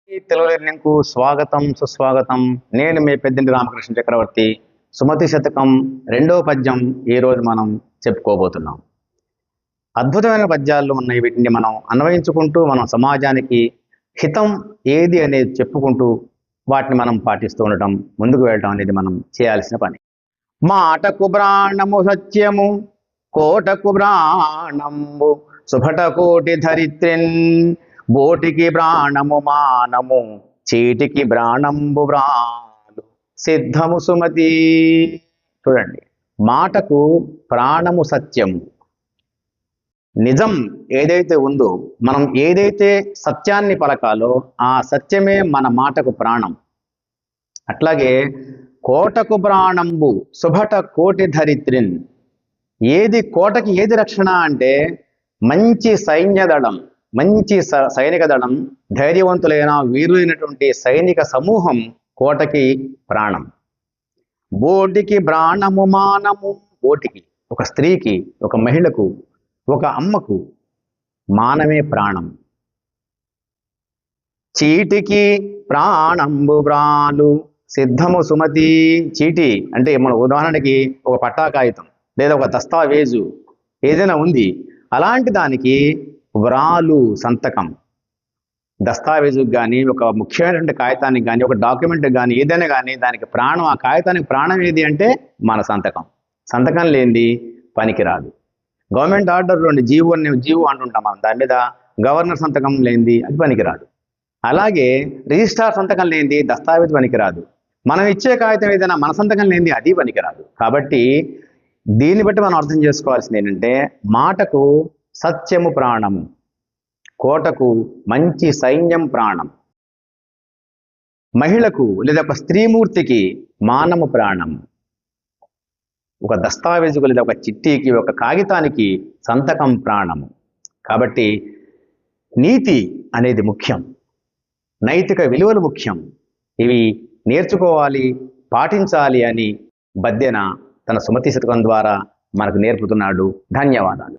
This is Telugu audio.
తెలుగు లెర్నింగ్కు స్వాగతం సుస్వాగతం. నేను మీ పెద్దింటి రామకృష్ణ చక్రవర్తి. సుమతి శతకం 2వ పద్యం ఈరోజు మనం చెప్పుకోబోతున్నాం. అద్భుతమైన పద్యాలు ఉన్నాయి. వీటిని మనం అన్వయించుకుంటూ మనం సమాజానికి హితం ఏది అనేది చెప్పుకుంటూ వాటిని మనం పాటిస్తూ ఉండటం, ముందుకు వెళ్ళటం అనేది మనం చేయాల్సిన పని. మాటకు ప్రాణము సత్యము, కోటకు ప్రాణంబు, సుభట కోటి ధరిత్రిన్, బోటికి ప్రాణము మానము, చీటికి ప్రాణంబు ప్రాణు, సిద్ధము సుమతి. చూడండి, మాటకు ప్రాణము సత్యము. నిజం ఏదైతే ఉందో, మనం ఏదైతే సత్యాన్ని పలకాలో ఆ సత్యమే మన మాటకు ప్రాణం. అట్లాగే కోటకు ప్రాణంబు, సుభట కోటి ధరిత్రిన్. ఏది కోటకి ఏది రక్షణ అంటే మంచి సైన్య దళం, మంచి సైనిక దళం, ధైర్యవంతులైన వీరులైనటువంటి సైనిక సమూహం కోటకి ప్రాణం. బోటికి ప్రాణము మానము. బోటికి, ఒక స్త్రీకి, ఒక మహిళకు, ఒక అమ్మకు మానమే ప్రాణం. చీటికి ప్రాణంబు ప్రాలు, సిద్ధము సుమతి. చీటి అంటే మన ఉదాహరణకి ఒక పట్టా కాగితం లేదా ఒక దస్తావేజు ఏదైనా ఉంది, అలాంటి దానికి వ్రాలు సంతకం. దస్తావేజుకి కానీ, ఒక ముఖ్యమైనటువంటి కాగితానికి కానీ, ఒక డాక్యుమెంట్కి కానీ, ఏదైనా కానీ దానికి ప్రాణం, ఆ కాగితానికి ప్రాణం ఏది అంటే మన సంతకం. సంతకం లేనిది పనికిరాదు. గవర్నమెంట్ ఆర్డర్ జీవో అంటుంటాం మనం, దాని మీద గవర్నర్ సంతకం లేనిది అది పనికిరాదు. అలాగే రిజిస్ట్రార్ సంతకం లేనిది దస్తావేజ్ పనికిరాదు. మనం ఇచ్చే కాగితం ఏదైనా మన సంతకం లేనిది అది పనికిరాదు. కాబట్టి దీన్ని బట్టి మనం అర్థం చేసుకోవాల్సింది ఏంటంటే, మాటకు సత్యము ప్రాణము, కోటకు మంచి సైన్యం ప్రాణం, మహిళకు లేదా ఒక స్త్రీమూర్తికి మానము ప్రాణం, ఒక దస్తావేజుకు లేదా ఒక చిట్టీకి, ఒక కాగితానికి సంతకం ప్రాణము. కాబట్టి నీతి అనేది ముఖ్యం, నైతిక విలువలు ముఖ్యం. ఇవి నేర్చుకోవాలి, పాటించాలి అని బద్దెన తన సుమతి శతకం ద్వారా మనకు నేర్పుతున్నాడు. ధన్యవాదాలు.